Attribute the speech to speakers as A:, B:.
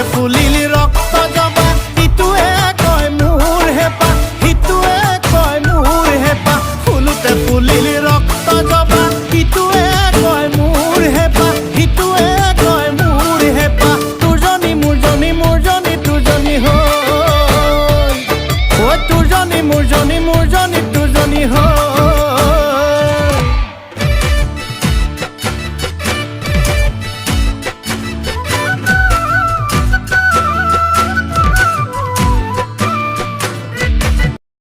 A: ফুলিলি ৰক্ত জবা ইটোৱে কয় মোৰ হেঁপাহ সিটোৱে কয় মোৰ হেঁপাহ ফুলোতে ফুলিলি ৰক্ত জবা ইটোৱে কয় মোৰ হেঁপাহ সিটোৱে কয় মোৰ হেঁপাহ তোৰজনী মোৰজনী মোৰজনী তোৰজনী হৈ তোৰজনী মোৰজনী মোৰজনী তোৰজনী হৈ